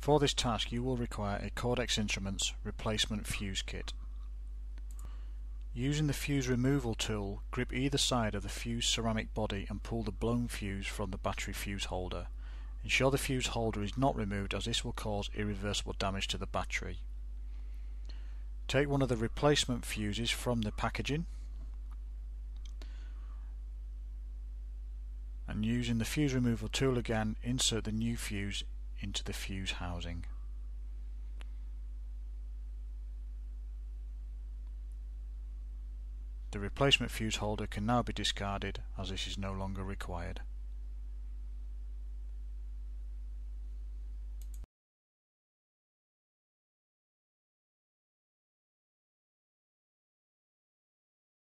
For this task you will require a CorDEX Instruments replacement fuse kit. Using the fuse removal tool, grip either side of the fuse ceramic body and pull the blown fuse from the battery fuse holder. Ensure the fuse holder is not removed, as this will cause irreversible damage to the battery. Take one of the replacement fuses from the packaging and, using the fuse removal tool again, insert the new fuse into the fuse housing. The replacement fuse holder can now be discarded, as this is no longer required.